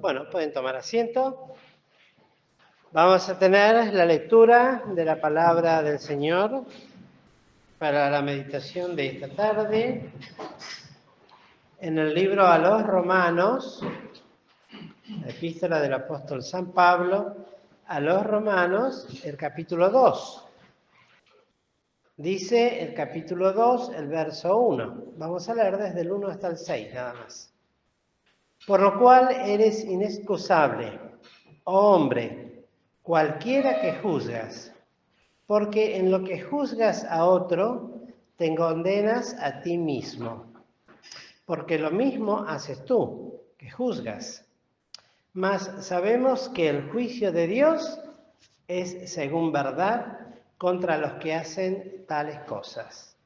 Bueno, pueden tomar asiento. Vamos a tener la lectura de la palabra del Señor para la meditación de esta tarde en el libro a los Romanos, la epístola del apóstol San Pablo a los Romanos, el capítulo 2. Dice el capítulo 2, el verso 1. Vamos a leer desde el 1 hasta el 6, nada más. Por lo cual eres inexcusable, oh hombre, cualquiera que juzgas, porque en lo que juzgas a otro, te condenas a ti mismo, porque lo mismo haces tú, que juzgas. Mas sabemos que el juicio de Dios es según verdad contra los que hacen tales cosas.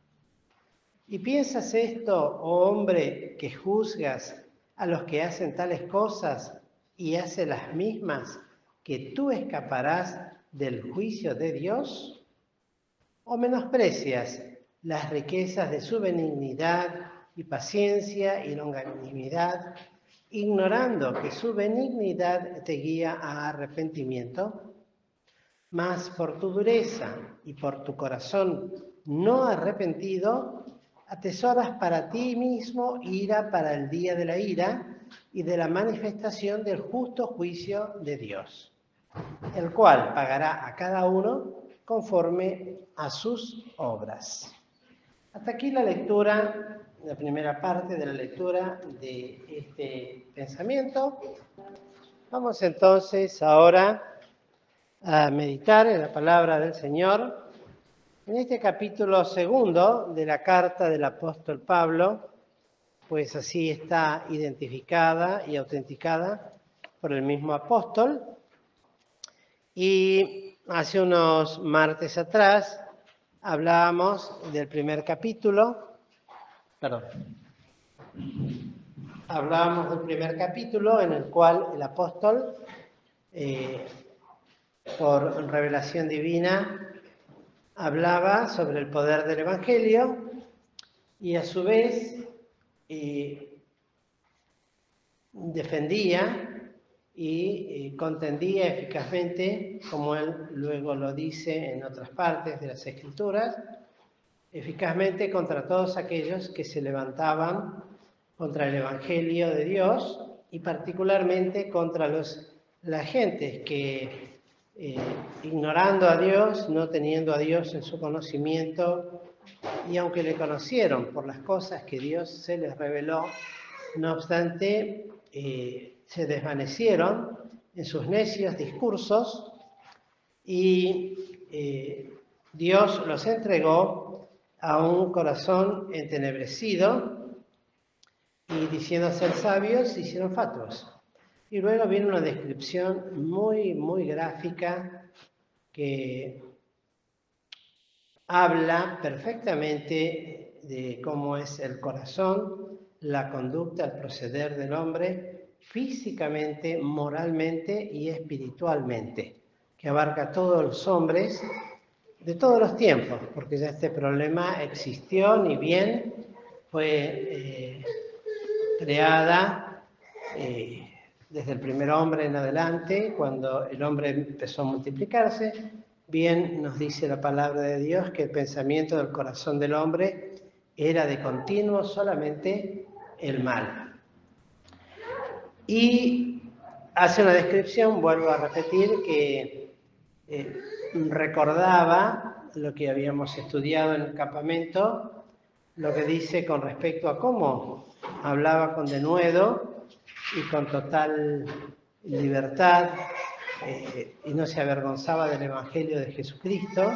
¿Y piensas esto, oh hombre, que juzgas a los que hacen tales cosas y hace las mismas, que tú escaparás del juicio de Dios? ¿O menosprecias las riquezas de su benignidad y paciencia y longanimidad, ignorando que su benignidad te guía a arrepentimiento? Mas por tu dureza y por tu corazón no arrepentido, atesoras para ti mismo ira para el día de la ira y de la manifestación del justo juicio de Dios, el cual pagará a cada uno conforme a sus obras. Hasta aquí la lectura, la primera parte de la lectura de este pensamiento. Vamos entonces ahora a meditar en la palabra del Señor. En este capítulo segundo de la carta del apóstol Pablo, pues así está identificada y autenticada por el mismo apóstol. Y hace unos martes atrás hablábamos del primer capítulo, hablábamos del primer capítulo en el cual el apóstol, por revelación divina, hablaba sobre el poder del Evangelio y a su vez defendía y contendía eficazmente, como él luego lo dice en otras partes de las Escrituras, eficazmente contra todos aquellos que se levantaban contra el Evangelio de Dios y particularmente contra las gentes que ignorando a Dios, no teniendo a Dios en su conocimiento, y aunque le conocieron por las cosas que Dios se les reveló, no obstante, se desvanecieron en sus necios discursos y Dios los entregó a un corazón entenebrecido y diciendo ser sabios, se hicieron fatuos. Y luego viene una descripción muy gráfica que habla perfectamente de cómo es el corazón, la conducta, el proceder del hombre, físicamente, moralmente y espiritualmente, que abarca a todos los hombres de todos los tiempos, porque ya este problema existió, ni bien fue creada desde el primer hombre en adelante, cuando el hombre empezó a multiplicarse. Bien nos dice la palabra de Dios que el pensamiento del corazón del hombre era de continuo solamente el mal. Y hace una descripción, vuelvo a repetir, que recordaba lo que habíamos estudiado en el campamento, lo que dice con respecto a cómo hablaba con denuedo y con total libertad y no se avergonzaba del Evangelio de Jesucristo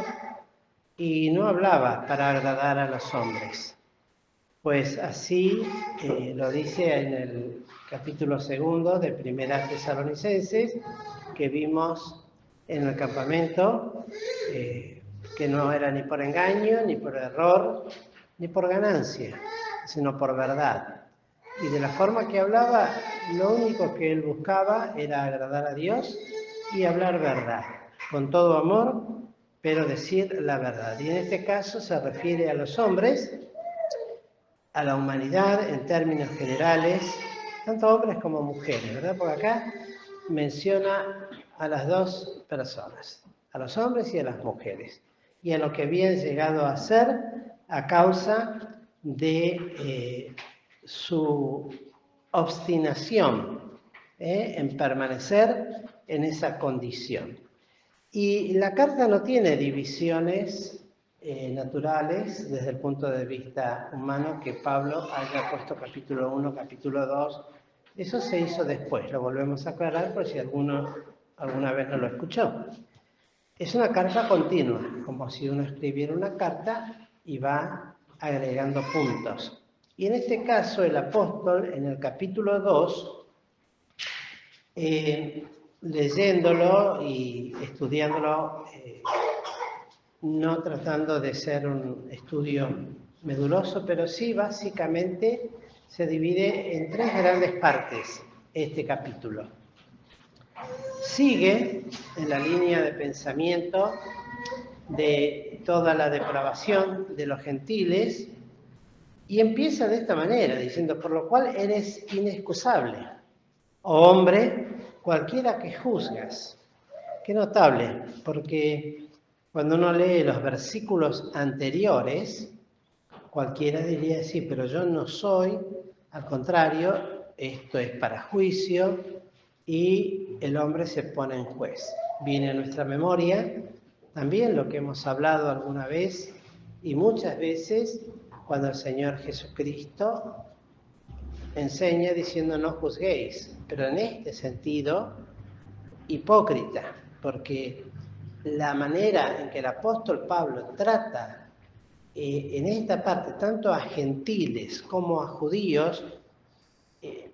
y no hablaba para agradar a los hombres. Pues así lo dice en el capítulo 2 de Primera Tesalonicenses, que vimos en el campamento, que no era ni por engaño, ni por error, ni por ganancia, sino por verdad. Y de la forma que hablaba, lo único que él buscaba era agradar a Dios y hablar verdad, con todo amor, pero decir la verdad. Y en este caso se refiere a los hombres, a la humanidad en términos generales, tanto hombres como mujeres, ¿verdad? Porque acá menciona a las dos personas, a los hombres y a las mujeres, y a lo que habían llegado a ser a causa de su obstinación en permanecer en esa condición. Y la carta no tiene divisiones naturales desde el punto de vista humano que Pablo haya puesto capítulo 1, capítulo 2. Eso se hizo después, lo volvemos a aclarar por si alguno alguna vez no lo escuchó. Es una carta continua, como si uno escribiera una carta y va agregando puntos. Y en este caso el apóstol en el capítulo 2, leyéndolo y estudiándolo, no tratando de ser un estudio meduloso, pero sí básicamente se divide en tres grandes partes este capítulo. Sigue en la línea de pensamiento de toda la depravación de los gentiles y empieza de esta manera, diciendo, por lo cual eres inexcusable, oh hombre, cualquiera que juzgas. Qué notable, porque cuando uno lee los versículos anteriores, cualquiera diría, sí, pero yo no soy, al contrario, esto es para juicio y el hombre se pone en juez. Viene a nuestra memoria también lo que hemos hablado alguna vez y muchas veces cuando el Señor Jesucristo enseña diciendo no juzguéis, pero en este sentido hipócrita, porque la manera en que el apóstol Pablo trata en esta parte tanto a gentiles como a judíos,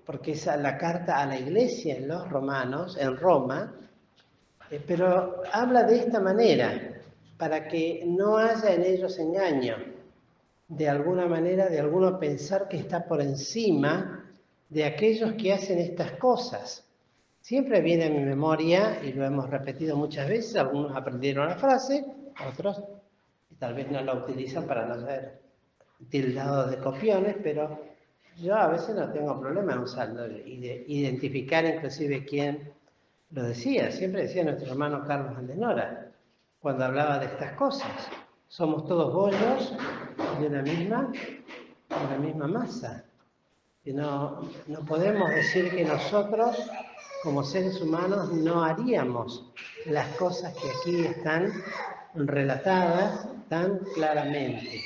porque es la carta a la iglesia en los romanos, en Roma, pero habla de esta manera, para que no haya en ellos engaño, de alguna manera, de alguno pensar que está por encima de aquellos que hacen estas cosas. Siempre viene a mi memoria, y lo hemos repetido muchas veces, algunos aprendieron la frase, otros tal vez no la utilizan para no ser tildados de copiones, pero yo a veces no tengo problema en usarlo y de identificar inclusive quién lo decía. Siempre decía nuestro hermano Carlos Andenora, cuando hablaba de estas cosas. Somos todos bollos de una misma masa. Y no podemos decir que nosotros, como seres humanos, no haríamos las cosas que aquí están relatadas tan claramente.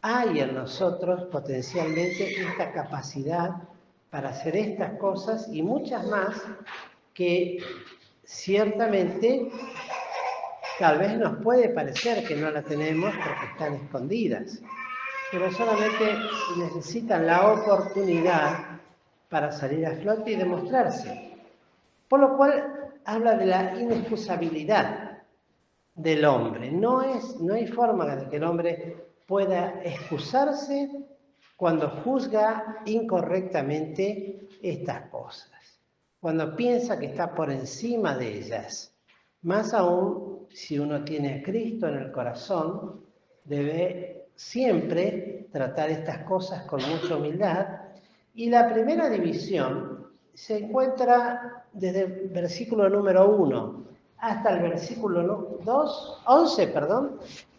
Hay en nosotros potencialmente esta capacidad para hacer estas cosas y muchas más que ciertamente tal vez nos puede parecer que no la tenemos porque están escondidas, pero solamente necesitan la oportunidad para salir a flote y demostrarse. Por lo cual habla de la inexcusabilidad del hombre. No hay forma de que el hombre pueda excusarse cuando juzga incorrectamente estas cosas, cuando piensa que está por encima de ellas. Más aún, si uno tiene a Cristo en el corazón, debe siempre tratar estas cosas con mucha humildad. Y la primera división se encuentra desde el versículo número 1 hasta el versículo 11,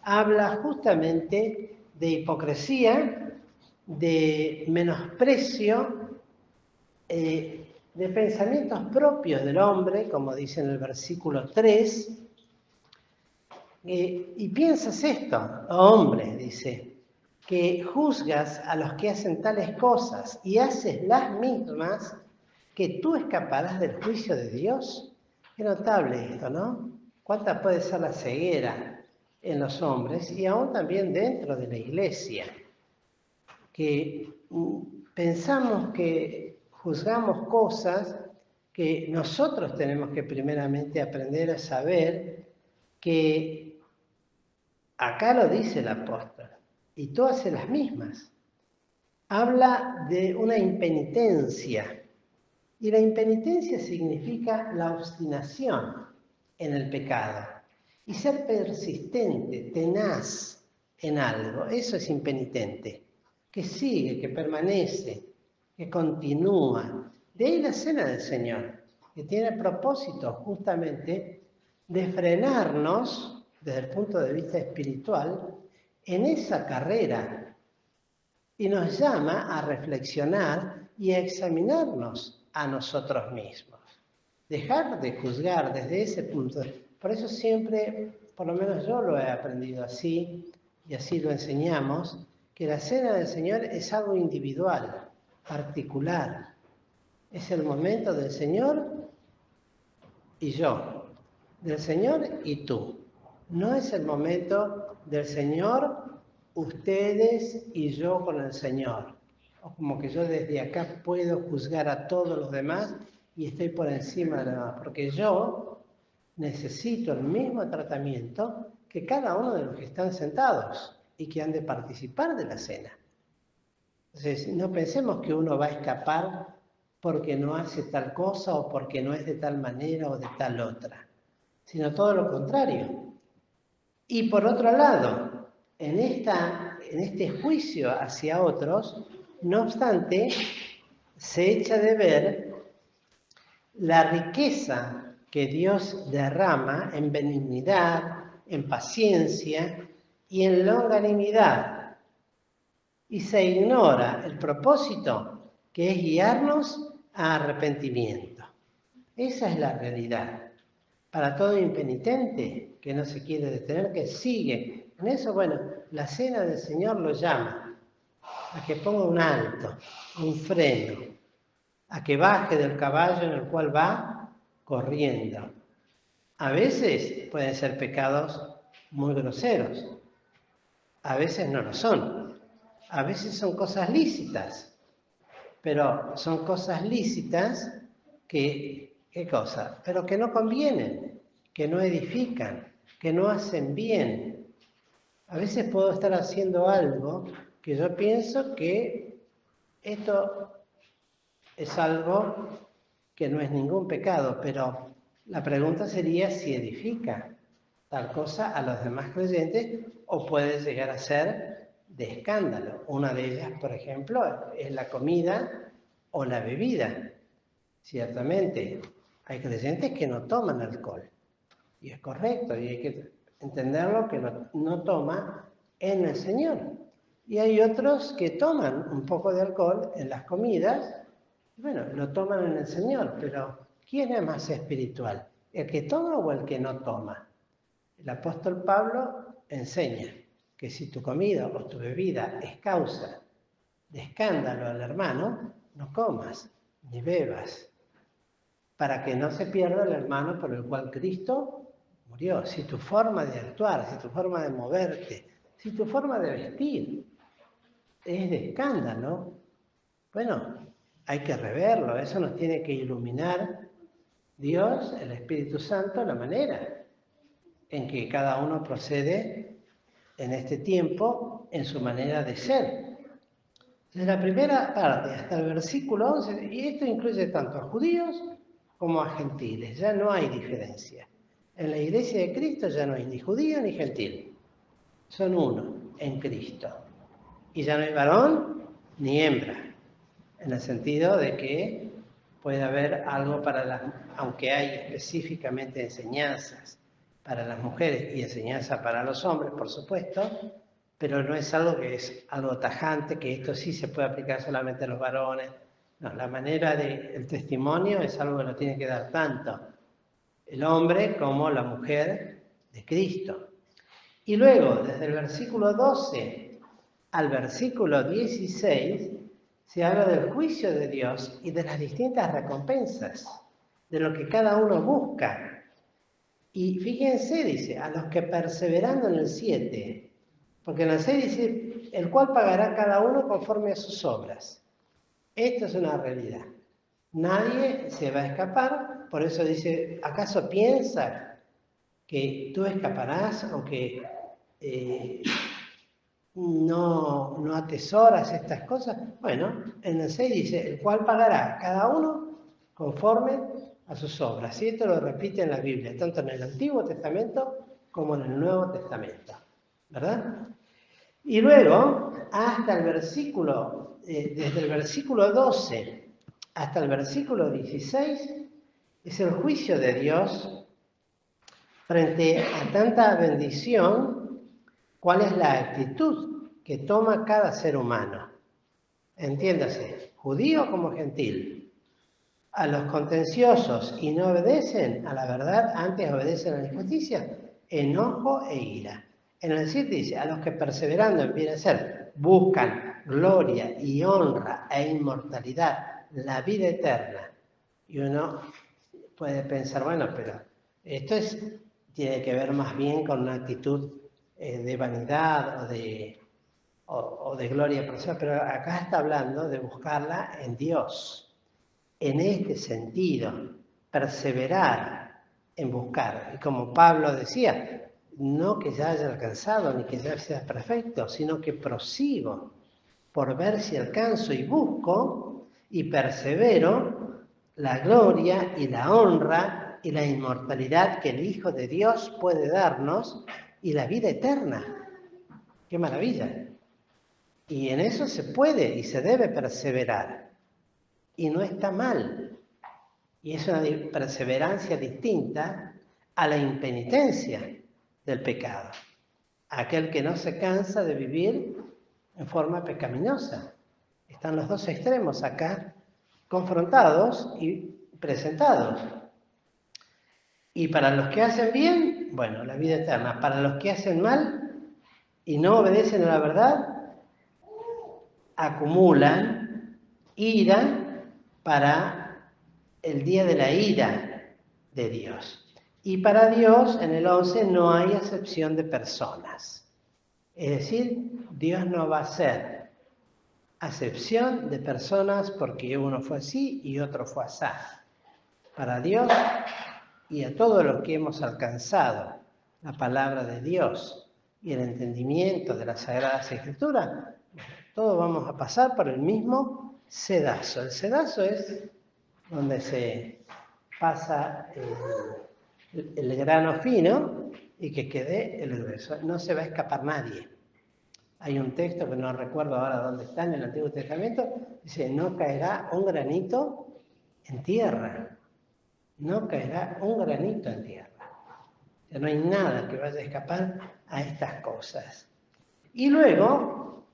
habla justamente de hipocresía, de menosprecio, de pensamientos propios del hombre, como dice en el versículo 3, y piensas esto, oh hombre, dice, que juzgas a los que hacen tales cosas y haces las mismas, que tú escaparás del juicio de Dios. Qué notable esto, ¿no? ¿Cuánta puede ser la ceguera en los hombres y aún también dentro de la iglesia? Que pensamos que juzgamos cosas que nosotros tenemos que primeramente aprender a saber que acá lo dice el apóstol, y tú haces las mismas. Habla de una impenitencia, y la impenitencia significa la obstinación en el pecado, y ser persistente, tenaz en algo, eso es impenitente, que sigue, que permanece, que continúa. De ahí la cena del Señor, que tiene el propósito justamente de frenarnos desde el punto de vista espiritual en esa carrera y nos llama a reflexionar y a examinarnos a nosotros mismos. Dejar de juzgar desde ese punto. Por eso siempre, por lo menos yo lo he aprendido así, y así lo enseñamos, que la cena del Señor es algo individual, particular. Es el momento del Señor y yo, del Señor y tú. No es el momento del Señor, ustedes y yo con el Señor. O como que yo desde acá puedo juzgar a todos los demás y estoy por encima de los demás, porque yo necesito el mismo tratamiento que cada uno de los que están sentados y que han de participar de la cena. Entonces, no pensemos que uno va a escapar porque no hace tal cosa o porque no es de tal manera o de tal otra, sino todo lo contrario. Y por otro lado, en este juicio hacia otros, no obstante, se echa de ver la riqueza que Dios derrama en benignidad, en paciencia y en longanimidad. Y se ignora el propósito, que es guiarnos a arrepentimiento. Esa es la realidad. Para todo impenitente que no se quiere detener, que sigue. En eso, bueno, la cena del Señor lo llama a que ponga un alto, un freno, a que baje del caballo en el cual va corriendo. A veces pueden ser pecados muy groseros, a veces no lo son, a veces son cosas lícitas, pero son cosas lícitas que, ¿qué cosa? Pero que no convienen, que no edifican, que no hacen bien. A veces puedo estar haciendo algo que yo pienso que esto es algo que no es ningún pecado, pero la pregunta sería si edifica tal cosa a los demás creyentes o puede llegar a ser de escándalo. Una de ellas, por ejemplo, es la comida o la bebida. Ciertamente, hay creyentes que no toman alcohol, y es correcto, y hay que entenderlo que no toma en el Señor. Y hay otros que toman un poco de alcohol en las comidas, bueno, lo toman en el Señor, pero ¿quién es más espiritual? ¿El que toma o el que no toma? El apóstol Pablo enseña que si tu comida o tu bebida es causa de escándalo al hermano, no comas ni bebas, para que no se pierda el hermano por el cual Cristo murió. Si tu forma de actuar, si tu forma de moverte, si tu forma de vestir es de escándalo, bueno, hay que reverlo. Eso nos tiene que iluminar Dios, el Espíritu Santo, la manera en que cada uno procede en este tiempo en su manera de ser. Desde la primera parte hasta el versículo 11, y esto incluye tanto a judíos como a gentiles, ya no hay diferencia. En la iglesia de Cristo ya no hay ni judío ni gentil, son uno en Cristo. Y ya no hay varón ni hembra, en el sentido de que puede haber algo para las, aunque hay específicamente enseñanzas para las mujeres y enseñanza para los hombres, por supuesto, pero no es algo que es algo tajante, que esto sí se puede aplicar solamente a los varones. No, la manera del testimonio es algo que lo tiene que dar tanto el hombre como la mujer de Cristo. Y luego, desde el versículo 12 al versículo 16, se habla del juicio de Dios y de las distintas recompensas, de lo que cada uno busca. Y fíjense, dice, a los que perseverando en el 7, porque en el 6 dice, el cual pagará cada uno conforme a sus obras. Esto es una realidad. Nadie se va a escapar, por eso dice, ¿acaso piensas que tú escaparás o que no atesoras estas cosas? Bueno, en el 6 dice, el cual pagará cada uno conforme a sus obras. Y esto lo repite en la Biblia, tanto en el Antiguo Testamento como en el Nuevo Testamento, ¿verdad? Y luego, hasta el versículo, desde el versículo 12 hasta el versículo 16, es el juicio de Dios frente a tanta bendición. ¿Cuál es la actitud que toma cada ser humano? Entiéndase, judío como gentil. A los contenciosos y no obedecen a la verdad, antes obedecen a la injusticia, enojo e ira. En el 7 dice, a los que perseverando en bien hacer, buscan gloria y honra e inmortalidad, la vida eterna. Y uno puede pensar, bueno, pero esto tiene que ver más bien con una actitud de vanidad o de gloria personal, pero acá está hablando de buscarla en Dios. En este sentido, perseverar en buscar. Y como Pablo decía, no que ya haya alcanzado ni que ya sea perfecto, sino que prosigo por ver si alcanzo y busco y persevero la gloria y la honra y la inmortalidad que el Hijo de Dios puede darnos y la vida eterna. ¡Qué maravilla! Y en eso se puede y se debe perseverar. Y no está mal. Y es una perseverancia distinta a la impenitencia del pecado. Aquel que no se cansa de vivir en forma pecaminosa. Están los dos extremos acá, confrontados y presentados. Y para los que hacen bien, bueno, la vida eterna. Para los que hacen mal y no obedecen a la verdad, acumulan ira para el día de la ira de Dios. Y para Dios, en el 11, no hay acepción de personas. Es decir, Dios no va a hacer acepción de personas porque uno fue así y otro fue así. Para Dios y a todos los que hemos alcanzado la palabra de Dios y el entendimiento de las Sagradas Escrituras, todos vamos a pasar por el mismo sedazo. El sedazo es donde se pasa el grano fino y que quede el grueso. No se va a escapar nadie. Hay un texto que no recuerdo ahora dónde está en el Antiguo Testamento, dice, no caerá un granito en tierra. No caerá un granito en tierra. O sea, no hay nada que vaya a escapar a estas cosas. Y luego,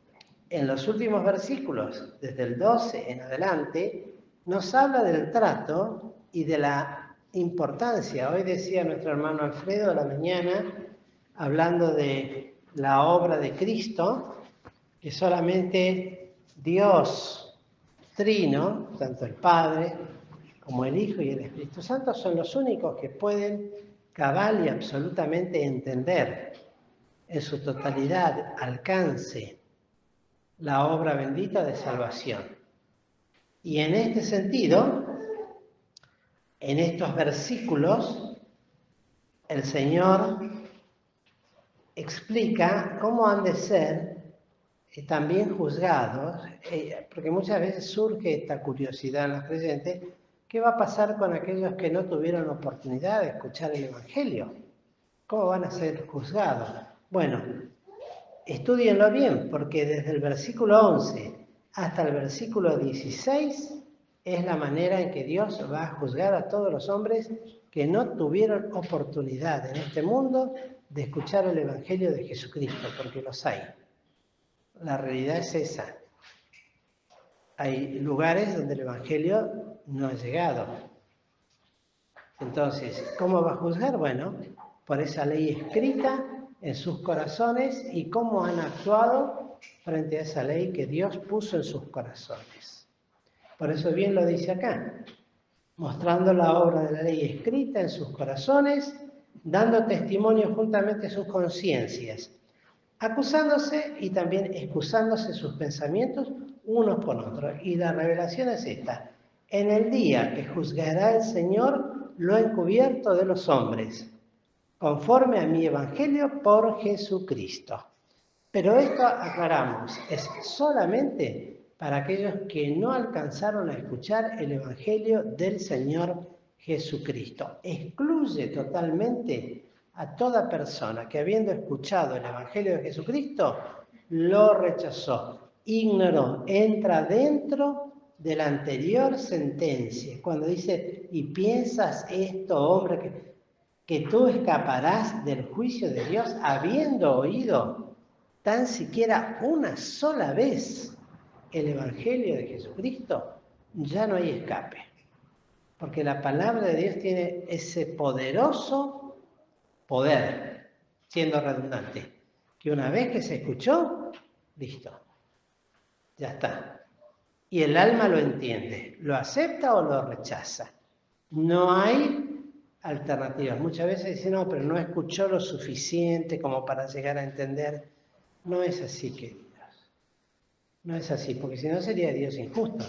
en los últimos versículos, desde el 12 en adelante, nos habla del trato y de la importancia. Hoy decía nuestro hermano Alfredo a la mañana, hablando de la obra de Cristo, que solamente Dios Trino, tanto el Padre como el Hijo y el Espíritu Santo, son los únicos que pueden cabal y absolutamente entender en su totalidad, alcance, la obra bendita de salvación. Y en este sentido, en estos versículos, el Señor explica cómo han de ser también juzgados, porque muchas veces surge esta curiosidad en los creyentes, ¿qué va a pasar con aquellos que no tuvieron oportunidad de escuchar el Evangelio? ¿Cómo van a ser juzgados? Bueno, estúdienlo bien, porque desde el versículo 11 hasta el versículo 16 es la manera en que Dios va a juzgar a todos los hombres que no tuvieron oportunidad en este mundo de escuchar el Evangelio de Jesucristo, porque los hay. La realidad es esa. Hay lugares donde el Evangelio no ha llegado. Entonces, ¿cómo va a juzgar? Bueno, por esa ley escrita en sus corazones y cómo han actuado frente a esa ley que Dios puso en sus corazones. Por eso bien lo dice acá, mostrando la obra de la ley escrita en sus corazones, dando testimonio juntamente a sus conciencias, acusándose y también excusándose sus pensamientos unos por otros. Y la revelación es esta: en el día que juzgará el Señor lo encubierto de los hombres, conforme a mi evangelio por Jesucristo. Pero esto, aclaramos, es solamente para aquellos que no alcanzaron a escuchar el evangelio del Señor Jesucristo. Excluye totalmente a toda persona que, habiendo escuchado el evangelio de Jesucristo, lo rechazó, ignoró, entra dentro de la anterior sentencia. Cuando dice, y piensas esto, hombre, que tú escaparás del juicio de Dios habiendo oído tan siquiera una sola vez el Evangelio de Jesucristo, ya no hay escape. Porque la palabra de Dios tiene ese poderoso poder, siendo redundante, que una vez que se escuchó, listo, ya está. Y el alma lo entiende, lo acepta o lo rechaza. No hay alternativas. Muchas veces dicen, no, pero no escuchó lo suficiente como para llegar a entender. No es así, queridos. No es así, porque si no sería Dios injusto.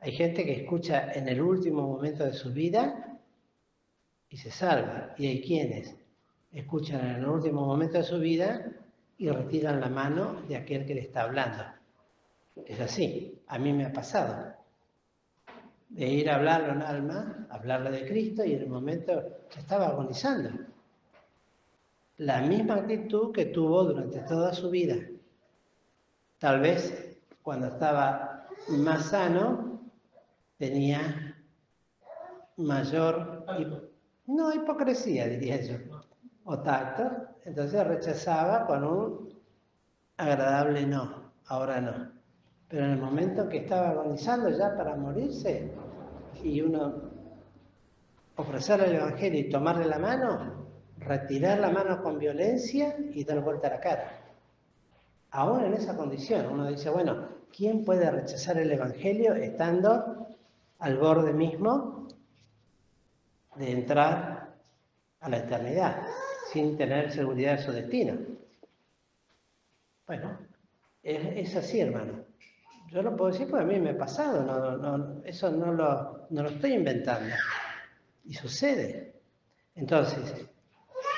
Hay gente que escucha en el último momento de su vida y se salva. Y hay quienes escuchan en el último momento de su vida y retiran la mano de aquel que le está hablando. Es así, a mí me ha pasado. De ir a hablarle a un alma, hablarle de Cristo, y en el momento ya estaba agonizando. La misma actitud que tuvo durante toda su vida. Tal vez cuando estaba más sano tenía mayor, no hipocresía diría yo, o tacto, entonces rechazaba con un agradable no, ahora no. Pero en el momento que estaba agonizando ya para morirse, y uno ofrecerle el Evangelio y tomarle la mano, retirar la mano con violencia y dar vuelta a la cara. Aún en esa condición, uno dice, bueno, ¿quién puede rechazar el Evangelio estando al borde mismo de entrar a la eternidad, sin tener seguridad de su destino? Bueno, es así, hermano. Yo lo puedo decir porque a mí me ha pasado, eso no lo estoy inventando. Y sucede. Entonces,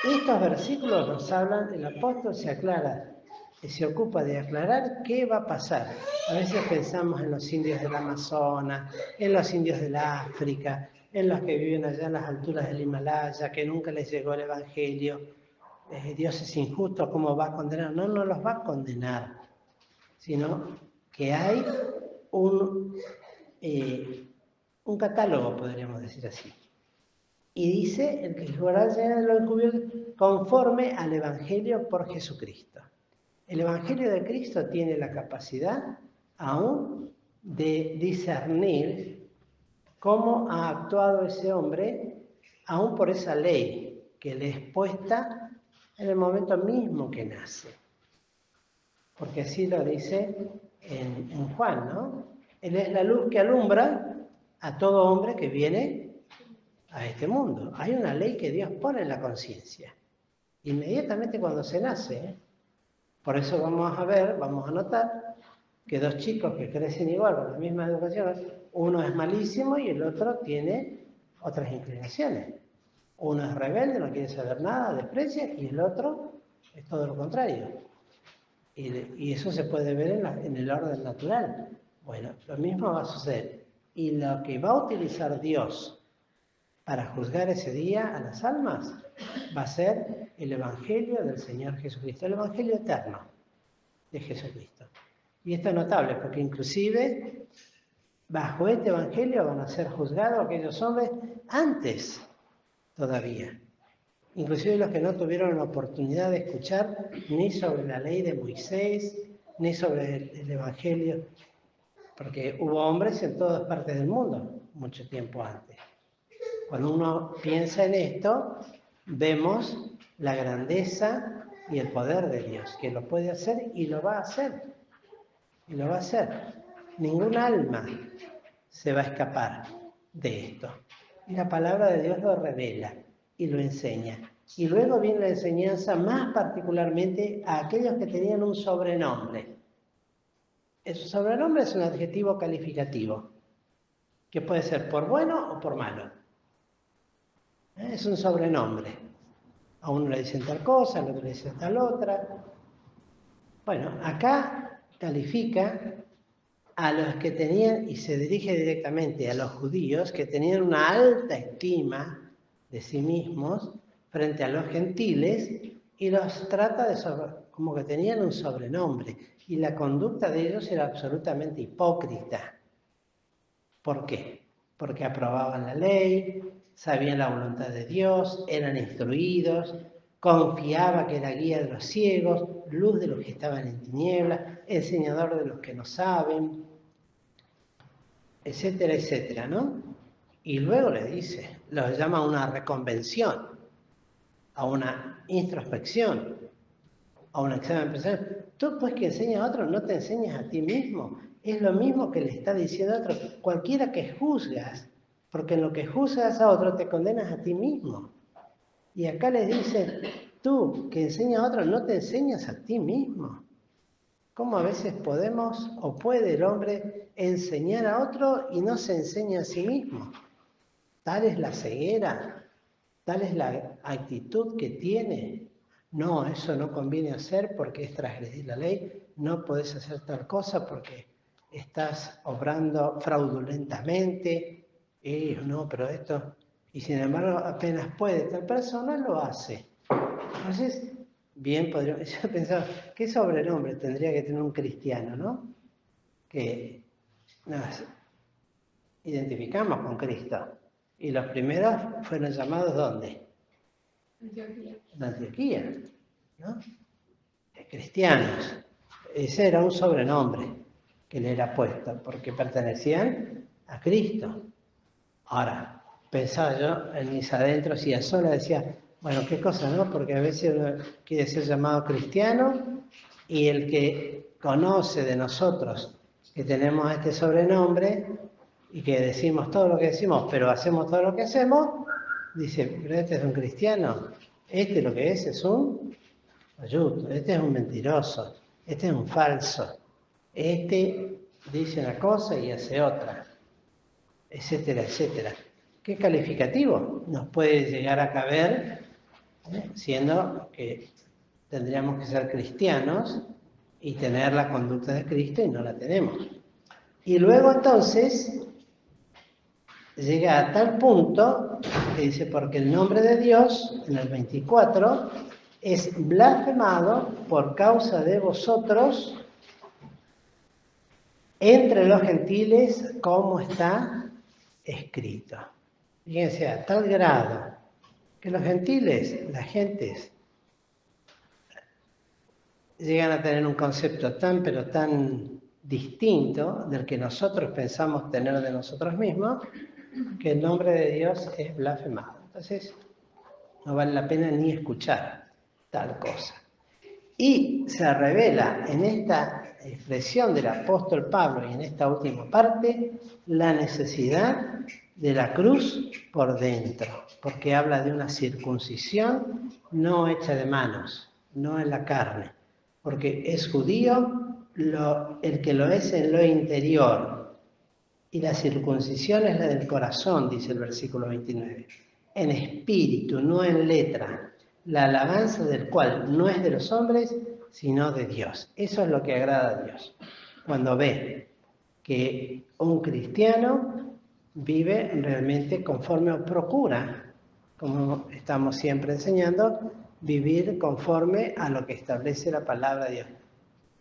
estos versículos nos hablan, el apóstol se ocupa de aclarar qué va a pasar. A veces pensamos en los indios del Amazonas, en los indios del África, en los que viven allá en las alturas del Himalaya, que nunca les llegó el Evangelio. Dios es injusto, ¿cómo va a condenar? No los va a condenar, sino que hay un catálogo, podríamos decir así. Y dice, el que jugará lo encubierto conforme al Evangelio por Jesucristo. El Evangelio de Cristo tiene la capacidad aún de discernir cómo ha actuado ese hombre, aún por esa ley que le es puesta en el momento mismo que nace. Porque así lo dice en Juan, ¿no? Él es la luz que alumbra a todo hombre que viene a este mundo. Hay una ley que Dios pone en la conciencia, inmediatamente cuando se nace, ¿eh? Por eso vamos a notar que dos chicos que crecen igual, con la misma educación, uno es malísimo y el otro tiene otras inclinaciones. Uno es rebelde, no quiere saber nada, desprecia, y el otro es todo lo contrario. Y eso se puede ver en el orden natural. Bueno, lo mismo va a suceder. Y lo que va a utilizar Dios para juzgar ese día a las almas va a ser el Evangelio del Señor Jesucristo, el Evangelio eterno de Jesucristo. Y esto es notable porque inclusive bajo este Evangelio van a ser juzgados aquellos hombres antes todavía. Inclusive los que no tuvieron la oportunidad de escuchar ni sobre la ley de Moisés, ni sobre el Evangelio, porque hubo hombres en todas partes del mundo mucho tiempo antes. Cuando uno piensa en esto, vemos la grandeza y el poder de Dios, que lo puede hacer y lo va a hacer. Y lo va a hacer. Ningún alma se va a escapar de esto. Y la palabra de Dios lo revela y lo enseña. Y luego viene la enseñanza más particularmente a aquellos que tenían un sobrenombre. Ese sobrenombre es un adjetivo calificativo, que puede ser por bueno o por malo. Es un sobrenombre. A uno le dicen tal cosa, al otro le dicen tal otra. Bueno, acá califica a los que tenían, y se dirige directamente a los judíos, que tenían una alta estima de sí mismos frente a los gentiles, y los trata como que tenían un sobrenombre, y la conducta de ellos era absolutamente hipócrita. ¿Por qué? Porque aprobaban la ley, sabían la voluntad de Dios, eran instruidos, confiaba que era guía de los ciegos, luz de los que estaban en tinieblas, enseñador de los que no saben, etcétera, etcétera, ¿no? Y luego le dice, los llama a una reconvención, a una introspección, a un examen personal. Tú pues que enseñas a otros, no te enseñas a ti mismo. Es lo mismo que le está diciendo a otro. Cualquiera que juzgas, porque en lo que juzgas a otro te condenas a ti mismo. Y acá les dice, tú que enseñas a otros, no te enseñas a ti mismo. ¿Cómo a veces podemos o puede el hombre enseñar a otro y no se enseña a sí mismo? Tal es la ceguera, tal es la actitud que tiene. No, eso no conviene hacer porque es transgredir la ley. No podés hacer tal cosa porque estás obrando fraudulentamente. No, pero esto... Y sin embargo, apenas puede, tal persona lo hace. Entonces, bien, yo pensaba, ¿qué sobrenombre tendría que tener un cristiano, no? Que nos identificamos con Cristo. Y los primeros fueron llamados ¿dónde? Antioquía. En Antioquía, ¿no? Cristianos. Ese era un sobrenombre que le era puesto, porque pertenecían a Cristo. Ahora, pensaba yo en mis adentros y a sola decía, bueno, qué cosa, ¿no? Porque a veces uno quiere ser llamado cristiano y el que conoce de nosotros que tenemos este sobrenombre y que decimos todo lo que decimos, pero hacemos todo lo que hacemos, dice, pero este es un cristiano, este lo que es un ayudo, este es un mentiroso, este es un falso, este dice una cosa y hace otra, etcétera, etcétera. ¿Qué calificativo nos puede llegar a caber, siendo que tendríamos que ser cristianos y tener la conducta de Cristo y no la tenemos? Y luego entonces llega a tal punto que dice, porque el nombre de Dios, en el 24, es blasfemado por causa de vosotros entre los gentiles, como está escrito. Fíjense, a tal grado que los gentiles, las gentes, llegan a tener un concepto tan, pero tan distinto del que nosotros pensamos tener de nosotros mismos, que el nombre de Dios es blasfemado. Entonces, no vale la pena ni escuchar tal cosa. Y se revela en esta expresión del apóstol Pablo y en esta última parte la necesidad de la cruz por dentro, porque habla de una circuncisión no hecha de manos, no en la carne, porque es judío el que lo es en lo interior, y la circuncisión es la del corazón, dice el versículo 29, en espíritu, no en letra, la alabanza del cual no es de los hombres, sino de Dios. Eso es lo que agrada a Dios. Cuando ve que un cristiano vive realmente conforme o procura, como estamos siempre enseñando, vivir conforme a lo que establece la palabra de Dios.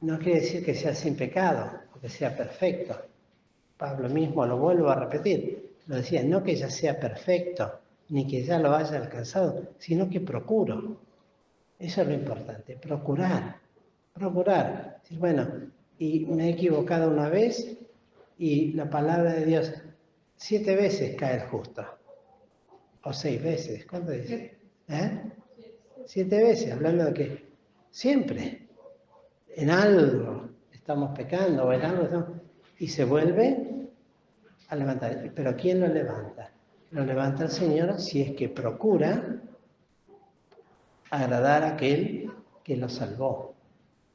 No quiere decir que sea sin pecado, o que sea perfecto. Pablo mismo lo vuelvo a repetir, lo decía, no que ya sea perfecto, ni que ya lo haya alcanzado, sino que procuro. Eso es lo importante, procurar. Decir, bueno, y me he equivocado una vez y la palabra de Dios, 7 veces cae el justo. O 6 veces, ¿cuánto dice? 7 veces, hablando de que siempre, en algo estamos pecando o en algo estamos... Y se vuelve a levantar. Pero ¿quién lo levanta? Lo levanta el Señor si es que procura agradar a aquel que lo salvó.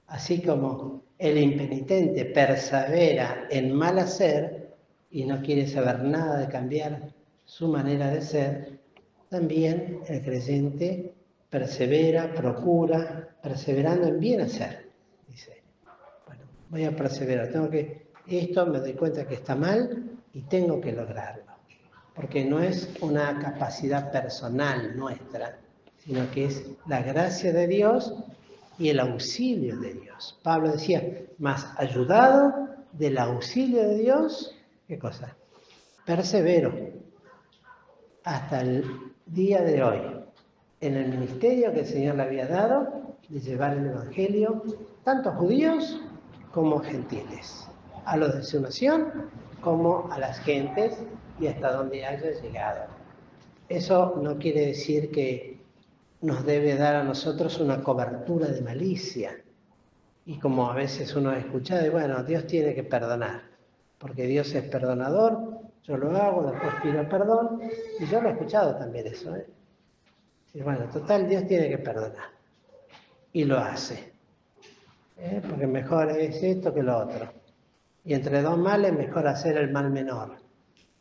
Así como el impenitente persevera en mal hacer y no quiere saber nada de cambiar su manera de ser, también el creyente persevera, procura, perseverando en bien hacer. Dice, bueno, voy a perseverar, esto me doy cuenta que está mal y tengo que lograrlo. Porque no es una capacidad personal nuestra, sino que es la gracia de Dios y el auxilio de Dios. Pablo decía, más ayudado del auxilio de Dios, ¿qué cosa? Persevero hasta el día de hoy en el ministerio que el Señor le había dado de llevar el Evangelio tanto a judíos como a gentiles, a los de su nación como a las gentes y hasta donde haya llegado. Eso no quiere decir que nos debe dar a nosotros una cobertura de malicia. Y como a veces uno ha escuchado, y bueno, Dios tiene que perdonar, porque Dios es perdonador, yo lo hago, después pido perdón, y yo lo he escuchado también eso, ¿eh? Y bueno, total, Dios tiene que perdonar, y lo hace, porque mejor es esto que lo otro. Y entre dos males, mejor hacer el mal menor.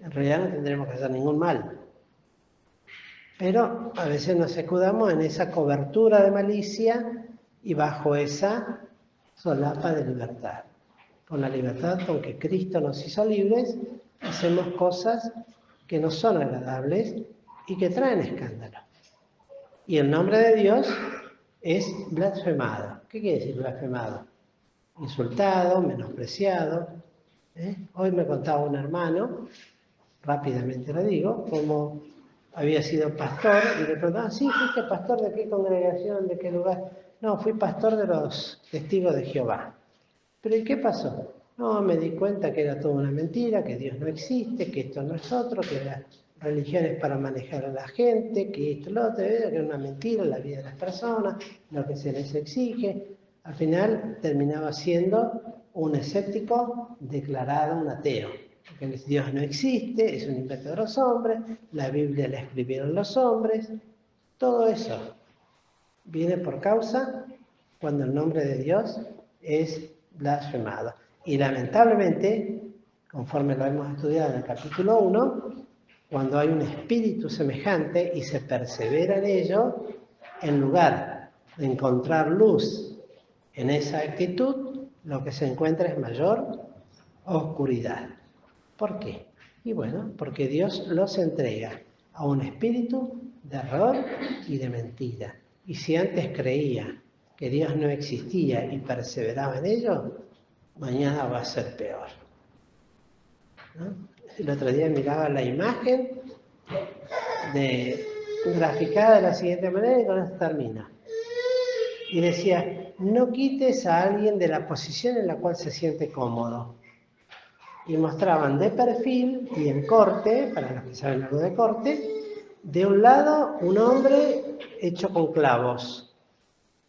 En realidad no tendremos que hacer ningún mal. Pero a veces nos escudamos en esa cobertura de malicia y bajo esa solapa de libertad. Con la libertad con que Cristo nos hizo libres, hacemos cosas que no son agradables y que traen escándalo. Y el nombre de Dios es blasfemado. ¿Qué quiere decir blasfemado? Insultado, menospreciado. Hoy me contaba un hermano, rápidamente lo digo, como había sido pastor, y le preguntaban, sí, ¿fuiste pastor de qué congregación, de qué lugar? No, fui pastor de los Testigos de Jehová. ¿Pero y qué pasó? No, me di cuenta que era toda una mentira, que Dios no existe, que esto no es otro, que la religión es para manejar a la gente, que esto, lo otro, que es una mentira la vida de las personas, lo que se les exige. Al final terminaba siendo un escéptico declarado un ateo. Porque Dios no existe, es un invento de los hombres, la Biblia la escribieron los hombres, todo eso viene por causa cuando el nombre de Dios es blasfemado. Y lamentablemente, conforme lo hemos estudiado en el capítulo 1, cuando hay un espíritu semejante y se persevera en ello, en lugar de encontrar luz en esa actitud, lo que se encuentra es mayor oscuridad. ¿Por qué? Y bueno, porque Dios los entrega a un espíritu de error y de mentira. Y si antes creía que Dios no existía y perseveraba en ello, mañana va a ser peor, ¿no? El otro día miraba la imagen graficada de la siguiente manera y con esto termina. Y decía, no quites a alguien de la posición en la cual se siente cómodo. Y mostraban de perfil y en corte, para los que saben algo de corte, de un lado un hombre hecho con clavos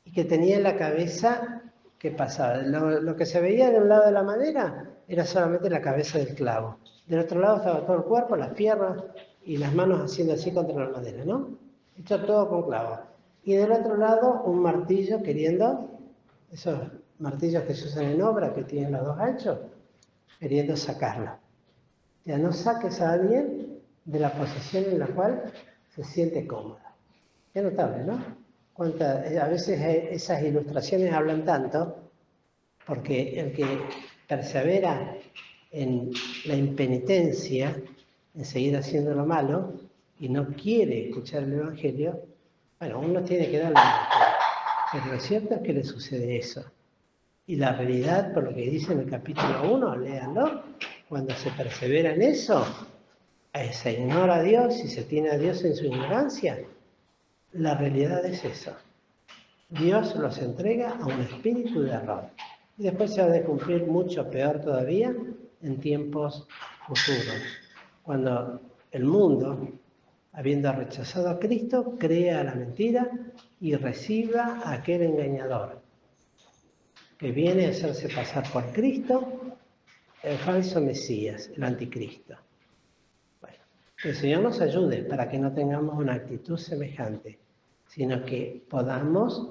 y que tenía en la cabeza que pasaba. Lo que se veía de un lado de la madera era solamente la cabeza del clavo. Del otro lado estaba todo el cuerpo, las piernas y las manos haciendo así contra la madera, ¿no? Hecho todo con clavos. Y del otro lado un martillo queriendo, esos martillos que se usan en obra que tienen los dos ganchos, queriendo sacarlo. Ya no saques a alguien de la posición en la cual se siente cómodo. Es notable, ¿no? A veces esas ilustraciones hablan tanto, porque el que persevera en la impenitencia, en seguir haciendo lo malo, y no quiere escuchar el Evangelio, bueno, uno tiene que darle el Evangelio. Pero lo cierto es que le sucede eso. Y la realidad, por lo que dice en el capítulo 1, léanlo, cuando se persevera en eso, se ignora a Dios y se tiene a Dios en su ignorancia, la realidad es eso. Dios los entrega a un espíritu de error. Y después se ha de cumplir mucho peor todavía en tiempos futuros, cuando el mundo, habiendo rechazado a Cristo, crea la mentira y reciba a aquel engañador que viene a hacerse pasar por Cristo, el falso Mesías, el anticristo. Bueno, que el Señor nos ayude para que no tengamos una actitud semejante, sino que podamos,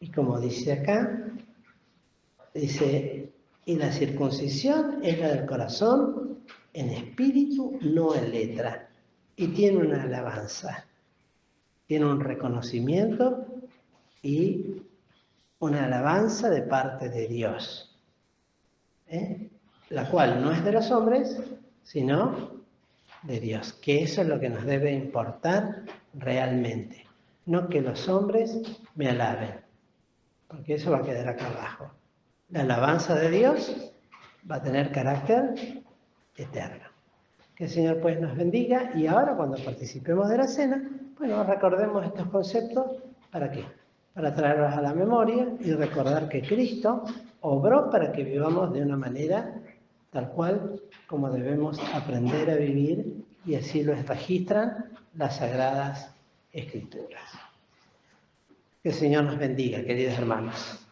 y como dice acá, dice, y la circuncisión es la del corazón en espíritu, no en letra, y tiene una alabanza, tiene un reconocimiento y una alabanza de parte de Dios, la cual no es de los hombres, sino de Dios, que eso es lo que nos debe importar realmente. no que los hombres me alaben, porque eso va a quedar acá abajo. La alabanza de Dios va a tener carácter eterno. Que el Señor pues nos bendiga y ahora cuando participemos de la cena, bueno, recordemos estos conceptos, ¿para qué? Para traerlos a la memoria y recordar que Cristo obró para que vivamos de una manera tal cual como debemos aprender a vivir y así lo registran las Sagradas Escrituras. Que el Señor nos bendiga, queridos hermanos.